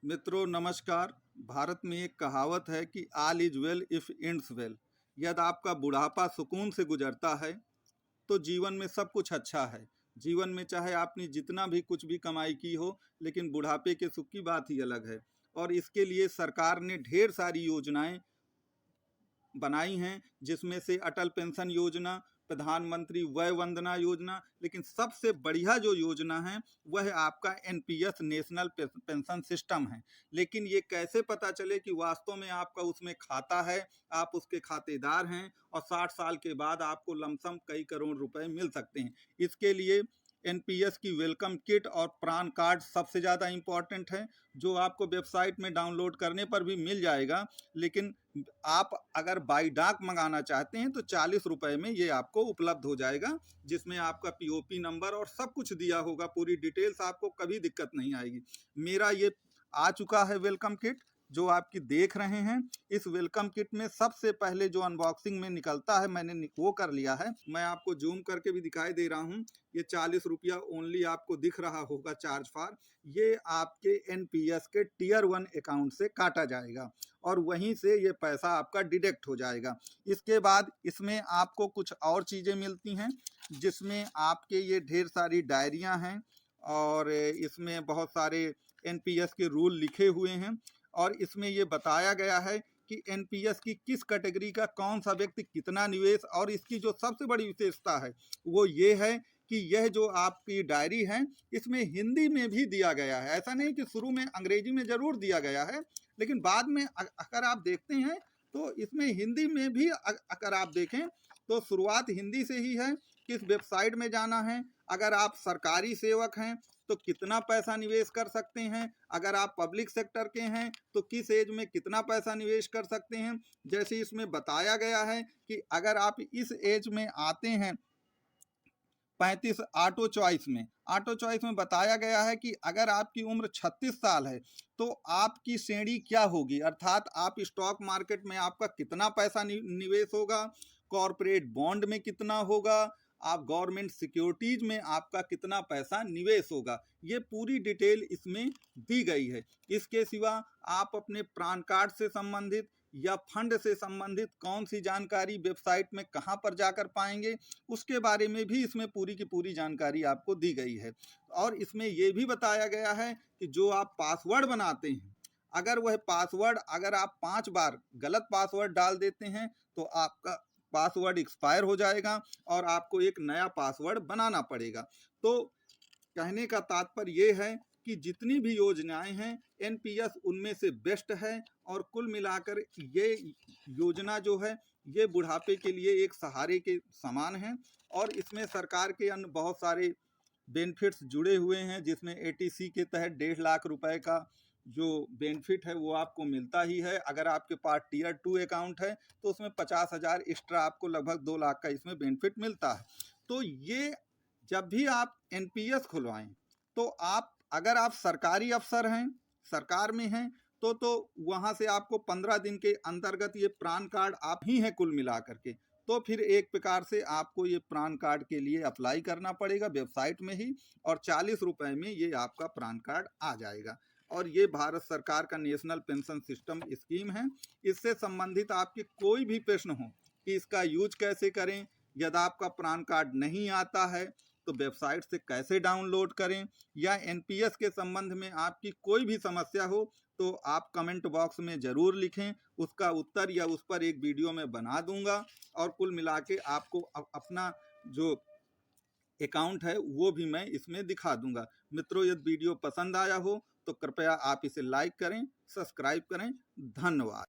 मित्रों नमस्कार। भारत में एक कहावत है कि all is well if ends well. यदि आपका बुढ़ापा सुकून से गुजरता है तो जीवन में सब कुछ अच्छा है। जीवन में चाहे आपने जितना भी कुछ भी कमाई की हो, लेकिन बुढ़ापे के सुख की बात ही अलग है। और इसके लिए सरकार ने ढेर सारी योजनाएं बनाई हैं, जिसमें से अटल पेंशन योजना, प्रधानमंत्री वय वंदना योजना, लेकिन सबसे बढ़िया जो योजना है वह है आपका एनपीएस नेशनल पेंशन सिस्टम है। लेकिन ये कैसे पता चले कि वास्तव में आपका उसमें खाता है, आप उसके खातेदार हैं और 60 साल के बाद आपको लमसम कई करोड़ रुपए मिल सकते हैं। इसके लिए एनपीएस की वेलकम किट और प्रान कार्ड सबसे ज़्यादा इम्पॉर्टेंट है, जो आपको वेबसाइट में डाउनलोड करने पर भी मिल जाएगा। लेकिन आप अगर बाई डाक मंगाना चाहते हैं तो 40 रुपए में ये आपको उपलब्ध हो जाएगा, जिसमें आपका पीओपी नंबर और सब कुछ दिया होगा, पूरी डिटेल्स, आपको कभी दिक्कत नहीं आएगी। मेरा ये आ चुका है वेलकम किट जो आपकी देख रहे हैं। इस वेलकम किट में सबसे पहले जो अनबॉक्सिंग में निकलता है मैंने वो कर लिया है। मैं आपको जूम करके भी दिखाई दे रहा हूँ। ये 40 रुपया ओनली आपको दिख रहा होगा चार्ज फॉर। ये आपके एनपीएस के टियर 1 अकाउंट से काटा जाएगा और वहीं से ये पैसा आपका डिडक्ट हो जाएगा। इसके बाद इसमें आपको कुछ और चीज़ें मिलती हैं, जिसमें आपके ये ढेर सारी डायरियां हैं और इसमें बहुत सारे एनपीएस के रूल लिखे हुए हैं। और इसमें ये बताया गया है कि एनपीएस की किस कैटेगरी का कौन सा व्यक्ति कितना निवेश। और इसकी जो सबसे बड़ी विशेषता है वो ये है कि यह जो आपकी डायरी है इसमें हिंदी में भी दिया गया है। ऐसा नहीं कि शुरू में अंग्रेजी में जरूर दिया गया है, लेकिन बाद में अगर आप देखते हैं तो इसमें हिंदी में भी अगर आप देखें तो शुरुआत हिंदी से ही है। किस वेबसाइट में जाना है, अगर आप सरकारी सेवक हैं तो कितना पैसा निवेश कर सकते हैं, अगर आप पब्लिक सेक्टर के हैं तो किस एज में कितना पैसा निवेश कर सकते हैं। जैसे इसमें बताया गया है कि अगर आप इस एज में आते हैं 35 ऑटो चॉइस में बताया गया है कि अगर आपकी उम्र 36 साल है तो आपकी श्रेणी क्या होगी, अर्थात आप स्टॉक मार्केट में आपका कितना पैसा निवेश होगा, कॉरपोरेट बॉन्ड में कितना होगा, आप गवर्नमेंट सिक्योरिटीज में आपका कितना पैसा निवेश होगा। ये पूरी डिटेल इसमें दी गई है। इसके सिवा आप अपने प्रान कार्ड से संबंधित या फंड से संबंधित कौन सी जानकारी वेबसाइट में कहां पर जाकर पाएंगे, उसके बारे में भी इसमें पूरी की पूरी जानकारी आपको दी गई है। और इसमें यह भी बताया गया है कि जो आप पासवर्ड बनाते हैं, अगर वह पासवर्ड अगर आप 5 बार गलत पासवर्ड डाल देते हैं तो आपका पासवर्ड एक्सपायर हो जाएगा और आपको एक नया पासवर्ड बनाना पड़ेगा। तो कहने का तात्पर्य ये है कि जितनी भी योजनाएं हैं एनपीएस उनमें से बेस्ट है। और कुल मिलाकर ये योजना जो है ये बुढ़ापे के लिए एक सहारे के समान है। और इसमें सरकार के अन्य बहुत सारे बेनिफिट्स जुड़े हुए हैं, जिसमें एटीसी के तहत 1.5 लाख रुपए का जो बेनिफिट है वो आपको मिलता ही है। अगर आपके पास टियर 2 अकाउंट है तो उसमें 50,000 एक्स्ट्रा आपको लगभग 2 लाख का इसमें बेनिफिट मिलता है। तो ये जब भी आप एनपीएस खुलवाएं तो आप अगर आप सरकारी अफसर हैं, सरकार में हैं, तो वहां से आपको 15 दिन के अंतर्गत ये प्रान कार्ड आप ही हैं कुल मिला करके। तो फिर एक प्रकार से आपको ये प्रान कार्ड के लिए अप्लाई करना पड़ेगा वेबसाइट में ही, और 40 रुपए में ये आपका प्रान कार्ड आ जाएगा। और ये भारत सरकार का नेशनल पेंशन सिस्टम स्कीम है। इससे संबंधित आपके कोई भी प्रश्न हो कि इसका यूज कैसे करें, यदि आपका प्रान कार्ड नहीं आता है तो वेबसाइट से कैसे डाउनलोड करें, या एनपीएस के संबंध में आपकी कोई भी समस्या हो तो आप कमेंट बॉक्स में ज़रूर लिखें। उसका उत्तर या उस पर एक वीडियो में बना दूंगा और कुल मिला के आपको अपना जो अकाउंट है वो भी मैं इसमें दिखा दूंगा। मित्रों, यदि वीडियो पसंद आया हो तो कृपया आप इसे लाइक करें, सब्सक्राइब करें। धन्यवाद।